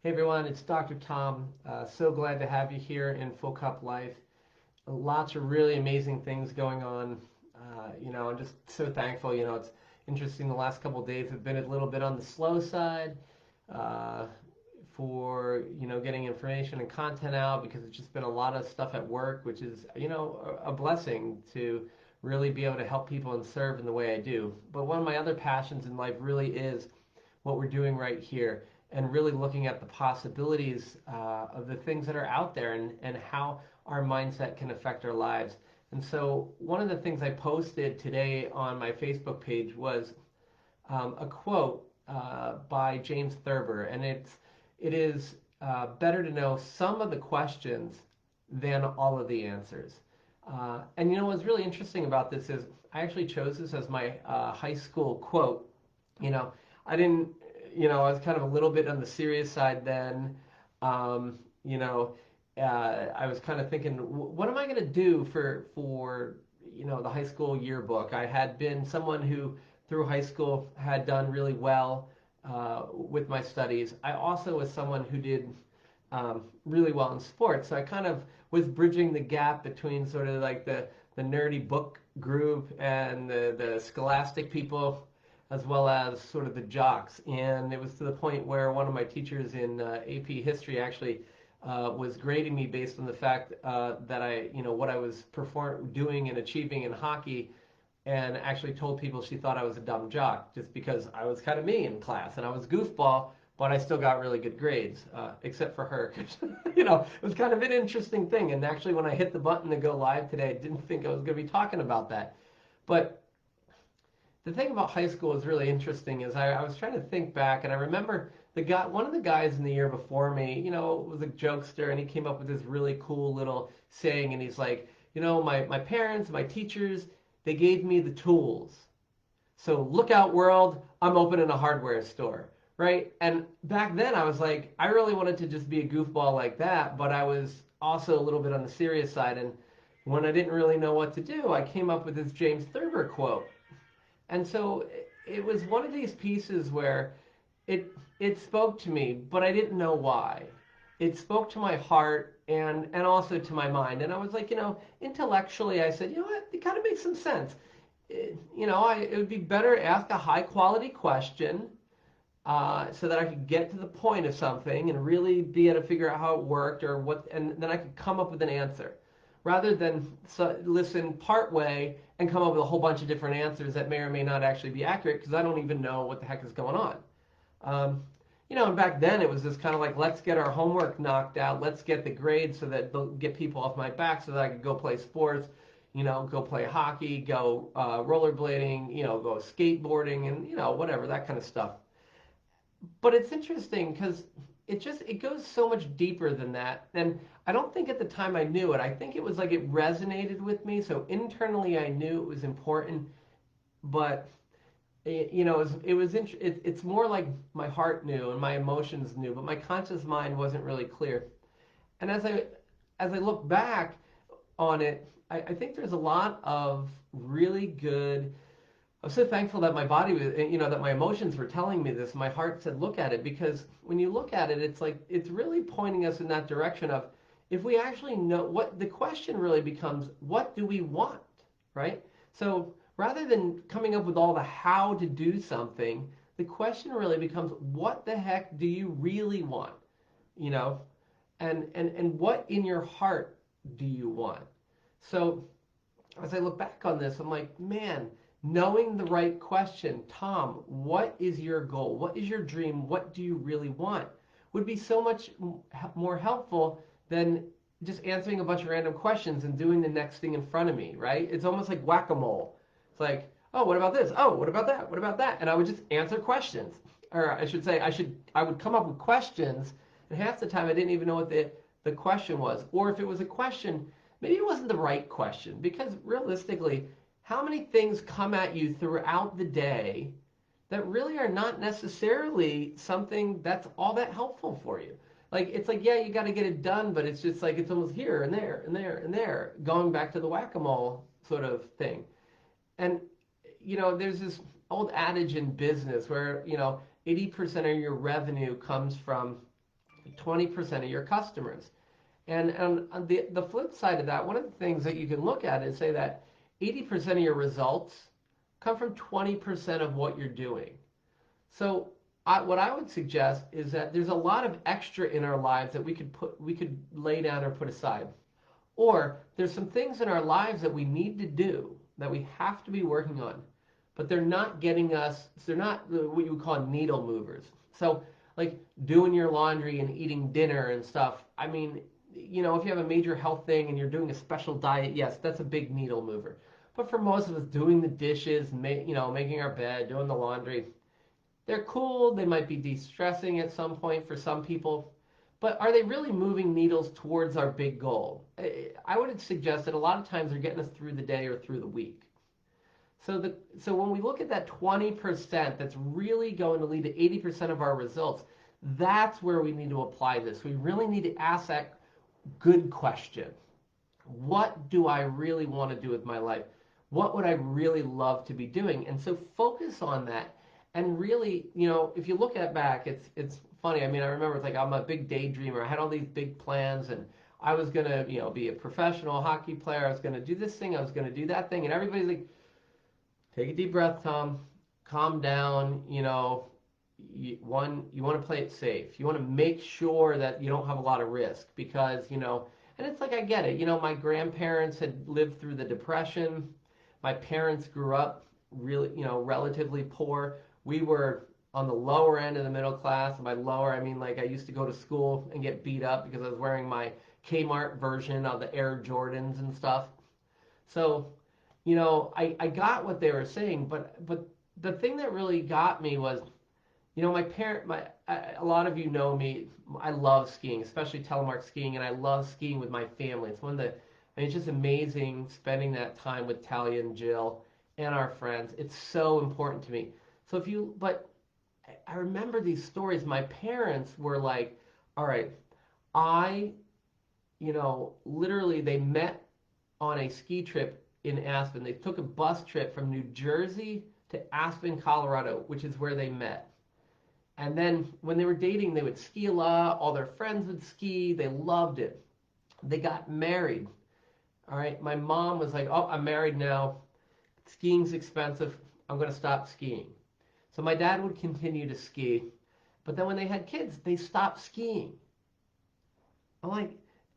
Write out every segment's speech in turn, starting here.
Hey everyone, it's Dr. Tom. So glad to have you here in Full Cup Life. Lots of really amazing things going on. I'm just so thankful. It's interesting. The last couple of days have been a little bit on the slow side uh, for getting information and content out because it's just been a lot of stuff at work, which is a blessing to really be able to help people and serve in the way I do. But one of my other passions in life really is what we're doing right here and really looking at the possibilities of the things that are out there and how our mindset can affect our lives. And so, one of the things I posted today on my Facebook page was a quote by James Thurber, and it is better to know some of the questions than all of the answers. And what's really interesting about this is I actually chose this as my high school quote. You know, I didn't, I was kind of a little bit on the serious side then. Um, you know, I was kind of thinking, what am I going to do for the high school yearbook? I had been someone who through high school had done really well with my studies. I also was someone who did really well in sports. So I kind of was bridging the gap between sort of like the nerdy book group and the scholastic people, as well as sort of the jocks. And it was to the point where one of my teachers in AP history actually was grading me based on the fact that what I was doing and achieving in hockey, and actually told people she thought I was a dumb jock just because I was kind of me in class and I was goofball, but I still got really good grades, except for her. It was kind of an interesting thing. And actually, when I hit the button to go live today, I didn't think I was going to be talking about that. But the thing about high school is really interesting is I was trying to think back, and I remember one of the guys in the year before me, was a jokester, and he came up with this really cool little saying, and he's like, my parents, my teachers, they gave me the tools. So look out, world, I'm opening a hardware store, right? And back then I was like, I really wanted to just be a goofball like that, but I was also a little bit on the serious side. And when I didn't really know what to do, I came up with this James Thurber quote. And so it was one of these pieces where it spoke to me, but I didn't know why. It spoke to my heart and also to my mind. And I was like, intellectually, I said, what? It kind of makes some sense. It would be better to ask a high quality question so that I could get to the point of something and really be able to figure out how it worked or what, and then I could come up with an answer rather than listen part way and come up with a whole bunch of different answers that may or may not actually be accurate because I don't even know what the heck is going on. And back then it was just kind of like, let's get our homework knocked out, let's get the grades so that they'll get people off my back so that I could go play sports, go play hockey, go rollerblading, go skateboarding, and whatever that kind of stuff. But it's interesting because it goes so much deeper than that. And I don't think at the time I knew it. I think it was like it resonated with me. So internally I knew it was important, but it's more like my heart knew and my emotions knew, but my conscious mind wasn't really clear. And as I look back on it, I think there's a lot of really good. I'm so thankful that my body was, that my emotions were telling me this. My heart said, look at it, because when you look at it, it's like, it's really pointing us in that direction of if we actually know what the question really becomes, what do we want, right? So rather than coming up with all the how to do something, the question really becomes, what the heck do you really want, you know? And what in your heart do you want? So as I look back on this, I'm like, man, knowing the right question, Tom, what is your goal? What is your dream? What do you really want? Would be so much more helpful than just answering a bunch of random questions and doing the next thing in front of me, right? It's almost like whack-a-mole. It's like, oh, what about this? Oh, what about that? What about that? And I would just answer questions. Or I should say, I would come up with questions, and half the time I didn't even know what the question was. Or if it was a question, maybe it wasn't the right question, because realistically, how many things come at you throughout the day that really are not necessarily something that's all that helpful for you? Like, it's like, yeah, you got to get it done, but it's just like, it's almost here and there and there and there, going back to the whack-a-mole sort of thing. And, there's this old adage in business where, 80% of your revenue comes from 20% of your customers. And on the flip side of that, one of the things that you can look at is say that 80% of your results come from 20% of what you're doing. So what I would suggest is that there's a lot of extra in our lives that we could lay down or put aside. Or there's some things in our lives that we need to do that we have to be working on, but they're not getting us, they're not what you would call needle movers. So like doing your laundry and eating dinner and stuff. I mean, if you have a major health thing and you're doing a special diet, yes, that's a big needle mover. But for most of us, doing the dishes, making our bed, doing the laundry, they're cool. They might be de-stressing at some point for some people. But are they really moving needles towards our big goal? I would suggest that a lot of times they're getting us through the day or through the week. So when we look at that 20% that's really going to lead to 80% of our results, that's where we need to apply this. We really need to ask that good question. What do I really want to do with my life? What would I really love to be doing? And so focus on that. And really, if you look at back, it's funny. I mean, I remember it's like I'm a big daydreamer. I had all these big plans, and I was gonna, be a professional hockey player. I was gonna do this thing. I was gonna do that thing. And everybody's like, take a deep breath, Tom. Calm down. You want to play it safe. You want to make sure that you don't have a lot of risk because, and it's like I get it. My grandparents had lived through the Depression. My parents grew up really, relatively poor. We were on the lower end of the middle class. And by lower, I mean like I used to go to school and get beat up because I was wearing my Kmart version of the Air Jordans and stuff. So, I got what they were saying, but the thing that really got me was, a lot of you know me. I love skiing, especially telemark skiing, and I love skiing with my family. It's it's just amazing spending that time with Talia and Jill and our friends. It's so important to me. But I remember these stories. My parents were like, all right, literally they met on a ski trip in Aspen. They took a bus trip from New Jersey to Aspen, Colorado, which is where they met. And then when they were dating, they would ski a lot. All their friends would ski. They loved it. They got married. All right. My mom was like, oh, I'm married now. Skiing's expensive. I'm going to stop skiing. So my dad would continue to ski. But then when they had kids, they stopped skiing. I'm like,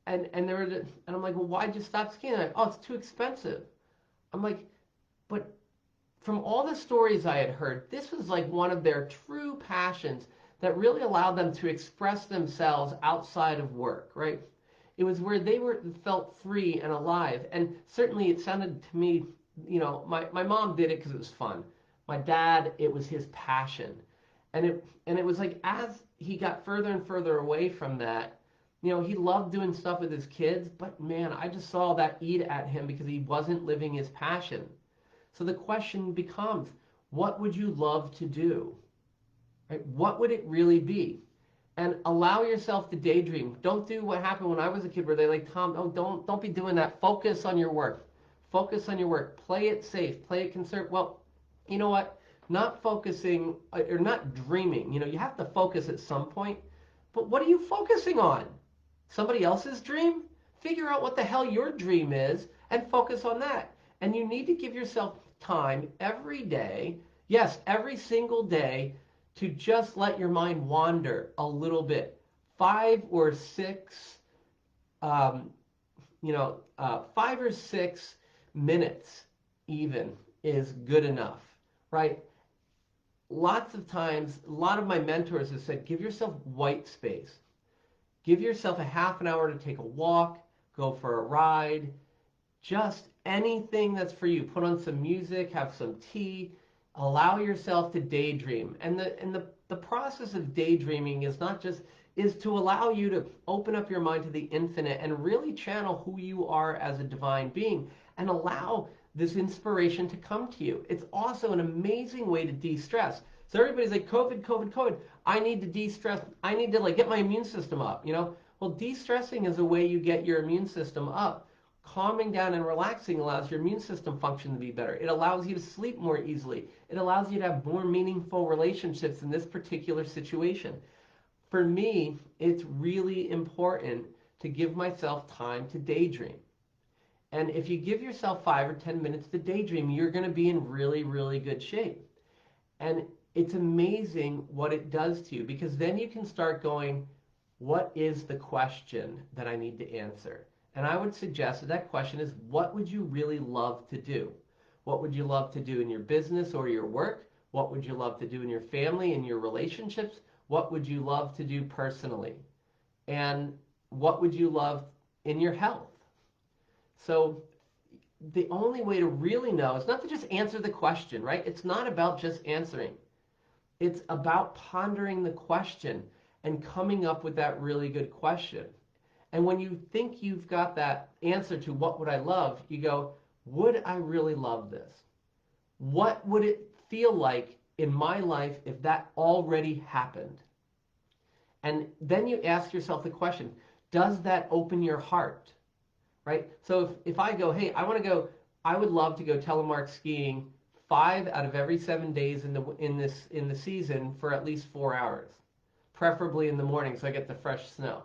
and I'm like, well, why'd you stop skiing? They're like, oh, it's too expensive. I'm like, but from all the stories I had heard, this was like one of their true passions that really allowed them to express themselves outside of work, right? It was where they felt free and alive. And certainly it sounded to me, my mom did it because it was fun. My dad, it was his passion. And it was like as he got further and further away from that, he loved doing stuff with his kids, but man, I just saw that eat at him because he wasn't living his passion. So the question becomes, what would you love to do? Right? What would it really be? And allow yourself to daydream. Don't do what happened when I was a kid where they're like, Tom, oh, don't be doing that. Focus on your work. Focus on your work. Play it safe. Play it conservative. Well, you know what? Not focusing or not dreaming. You have to focus at some point. But what are you focusing on? Somebody else's dream? Figure out what the hell your dream is and focus on that. And you need to give yourself time every day, yes, every single day, to just let your mind wander a little bit. 5 or 6 minutes even is good enough, right? Lots of times, a lot of my mentors have said, give yourself white space. Give yourself a half an hour to take a walk, go for a ride, just anything that's for you. Put on some music, have some tea, allow yourself to daydream. And the process of daydreaming is to allow you to open up your mind to the infinite and really channel who you are as a divine being and allow this inspiration to come to you. It's also an amazing way to de-stress. So everybody's like, COVID. I need to de-stress. I need to get my immune system up, Well, de-stressing is a way you get your immune system up. Calming down and relaxing allows your immune system function to be better. It allows you to sleep more easily. It allows you to have more meaningful relationships in this particular situation. for me, it's really important to give myself time to daydream. And if you give yourself 5 or 10 minutes to daydream, you're going to be in really, really good shape. And it's amazing what it does to you, because then you can start going, what is the question that I need to answer? And I would suggest that that question is, what would you really love to do? What would you love to do in your business or your work? What would you love to do in your family and your relationships? What would you love to do personally? And what would you love in your health? So the only way to really know is not to just answer the question, right? It's not about just answering. It's about pondering the question and coming up with that really good question. And when you think you've got that answer to what would I love, you go, would I really love this? What would it feel like in my life if that already happened? And then you ask yourself the question, does that open your heart? Right? So if I go, hey, I would love to go telemark skiing 5 out of every 7 days in the season for at least 4 hours, preferably in the morning so I get the fresh snow.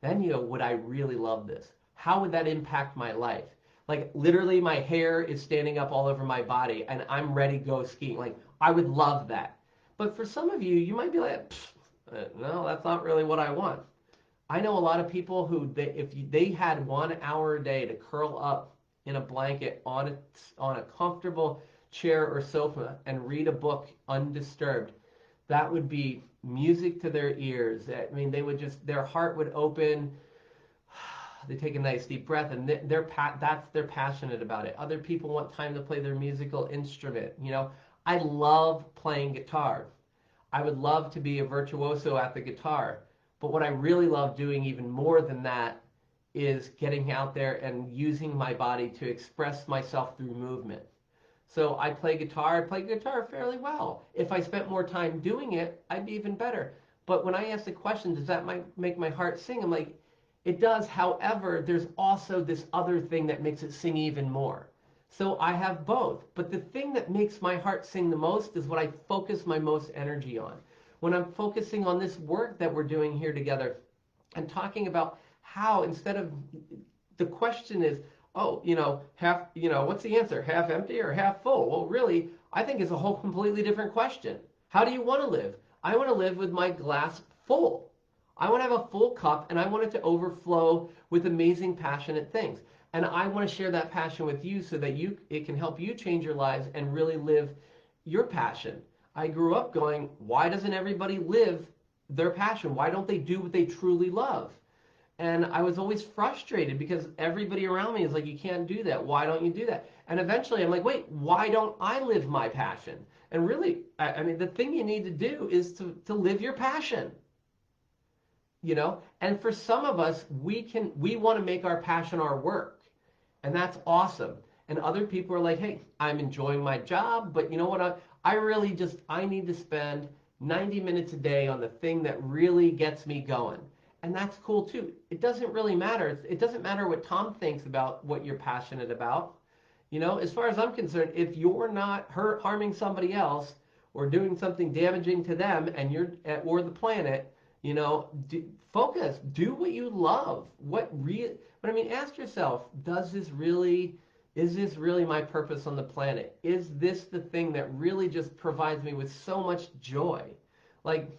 Then you go, would I really love this? How would that impact my life? Like literally my hair is standing up all over my body and I'm ready to go skiing. Like I would love that. But for some of you, you might be like, no, that's not really what I want. I know a lot of people who, if they had 1 hour a day to curl up in a blanket on a comfortable chair or sofa and read a book undisturbed, that would be music to their ears. I mean, they would just, their heart would open. They take a nice deep breath, and they're passionate about it. Other people want time to play their musical instrument. You know, I love playing guitar. I would love to be a virtuoso at the guitar. But what I really love doing even more than that is getting out there and using my body to express myself through movement. So I play guitar fairly well. If I spent more time doing it, I'd be even better. But when I ask the question, does that make my heart sing? I'm like, it does. However, there's also this other thing that makes it sing even more. So I have both. But the thing that makes my heart sing the most is what I focus my most energy on. When I'm focusing on this work that we're doing here together and talking about how, instead of, the question is, oh, what's the answer? Half empty or half full? Well, really, I think it's a whole completely different question. How do you want to live? I want to live with my glass full. I want to have a full cup, and I want it to overflow with amazing, passionate things. And I want to share that passion with you so that it can help you change your lives and really live your passion. I grew up going, why doesn't everybody live their passion? Why don't they do what they truly love? And I was always frustrated because everybody around me is like, you can't do that. Why don't you do that? And eventually I'm like, wait, why don't I live my passion? And really, I mean, the thing you need to do is to live your passion. And for some of us, we want to make our passion our work. And that's awesome. And other people are like, hey, I'm enjoying my job, but you know what? I need to spend 90 minutes a day on the thing that really gets me going. And that's cool too. It doesn't really matter. It doesn't matter what Tom thinks about what you're passionate about. As far as I'm concerned, if you're not harming somebody else or doing something damaging to them or the planet, focus, do what you love. But I mean, ask yourself, is this really my purpose on the planet? Is this the thing that really just provides me with so much joy? Like,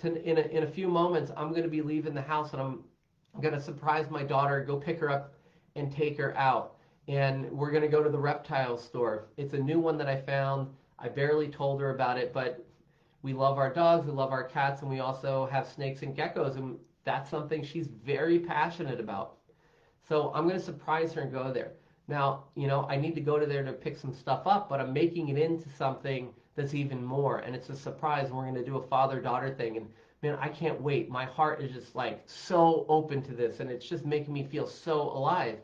in a few moments, I'm going to be leaving the house, and I'm going to surprise my daughter, go pick her up and take her out. And we're going to go to the reptile store. It's a new one that I found. I barely told her about it, but we love our dogs, we love our cats, and we also have snakes and geckos, and that's something she's very passionate about. So I'm going to surprise her and go there. Now, I need to go to there to pick some stuff up, but I'm making it into something that's even more, and it's a surprise, and we're going to do a father-daughter thing, and man, I can't wait. My heart is just like so open to this, and it's just making me feel so alive,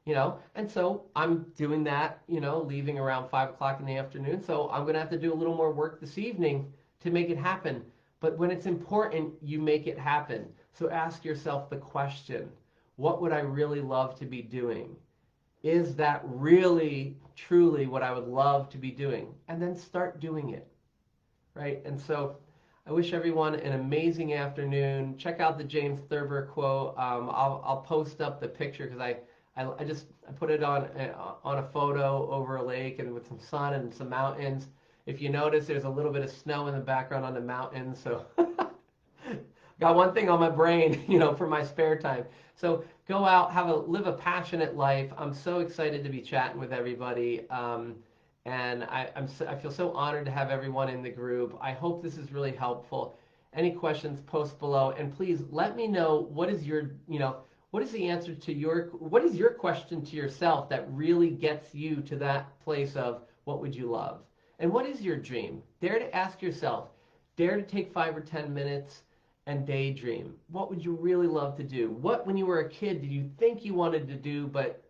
and so I'm doing that, leaving around 5 o'clock in the afternoon, so I'm going to have to do a little more work this evening to make it happen. But when it's important, you make it happen. So ask yourself the question, what would I really love to be doing? Is that really, truly what I would love to be doing? And then start doing it, right? And so I wish everyone an amazing afternoon. Check out the James Thurber quote. I'll post up the picture because I put it on a photo over a lake and with some sun and some mountains. If you notice, there's a little bit of snow in the background on the mountains, so got one thing on my brain, for my spare time. So go out, live a passionate life. I'm so excited to be chatting with everybody. And I feel so honored to have everyone in the group. I hope this is really helpful. Any questions, post below, and please let me know what is the answer to what is your question to yourself that really gets you to that place of what would you love? And what is your dream? Dare to ask yourself, dare to take 5 or 10 minutes and daydream. What would you really love to do? What, when you were a kid, did you think you wanted to do, but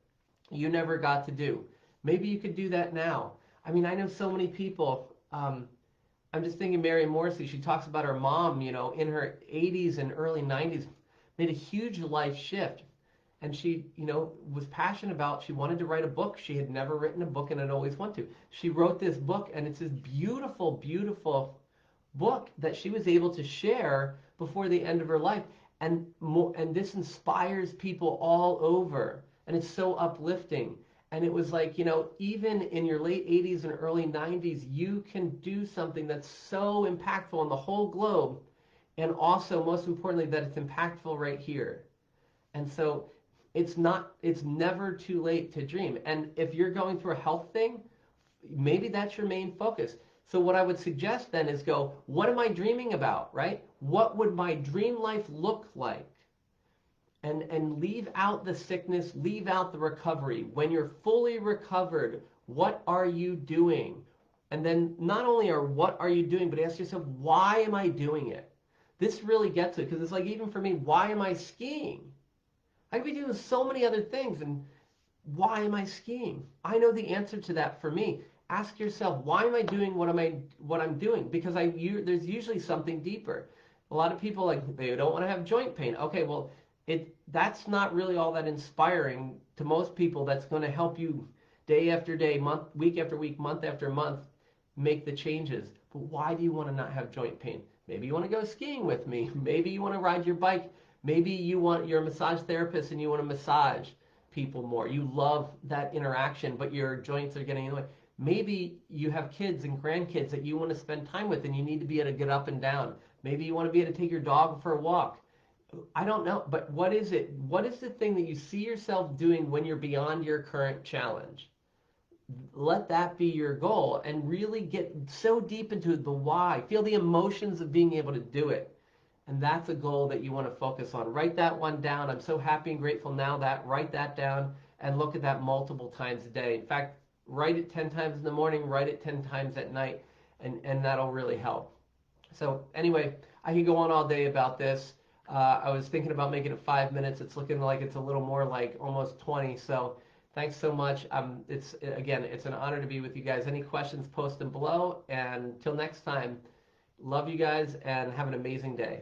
you never got to do? Maybe you could do that now. I mean, I know so many people. I'm just thinking Mary Morrissey. She talks about her mom, in her 80s and early 90s, made a huge life shift. And she, was passionate about, she wanted to write a book. She had never written a book and had always wanted to. She wrote this book, and it's this beautiful, beautiful book that she was able to share before the end of her life. And this inspires people all over. And it's so uplifting. And it was like, even in your late 80s and early 90s, you can do something that's so impactful on the whole globe. And also, most importantly, that it's impactful right here. And so it's never too late to dream. And if you're going through a health thing, maybe that's your main focus. So what I would suggest then is go, what am I dreaming about, right? What would my dream life look like? And leave out the sickness, leave out the recovery. When you're fully recovered, what are you doing? And then not only what are you doing, but ask yourself, why am I doing it? This really gets it, because it's like, even for me, why am I skiing? I could be doing so many other things, and why am I skiing? I know the answer to that for me. Ask yourself, why am I doing what I'm doing? Because there's usually something deeper. A lot of people, they don't want to have joint pain. Okay, well, that's not really all that inspiring to most people. That's going to help you day after day, week after week, month after month, make the changes. But why do you want to not have joint pain? Maybe you want to go skiing with me. Maybe you want to ride your bike. Maybe you're a massage therapist and you want to massage people more. You love that interaction, but your joints are getting in the way. Maybe you have kids and grandkids that you want to spend time with and you need to be able to get up and down. Maybe you want to be able to take your dog for a walk. I don't know, but what is it? What is the thing that you see yourself doing when you're beyond your current challenge? Let that be your goal and really get so deep into the why. Feel the emotions of being able to do it. And that's a goal that you want to focus on. Write that one down. I'm so happy and grateful now that write that down and look at that multiple times a day. In fact, write it 10 times in the morning, write it 10 times at night, and that'll really help. So anyway, I could go on all day about this. I was thinking about making it 5 minutes. It's looking like it's a little more like almost 20. So thanks so much. It's an honor to be with you guys. Any questions, post them below. And till next time, love you guys and have an amazing day.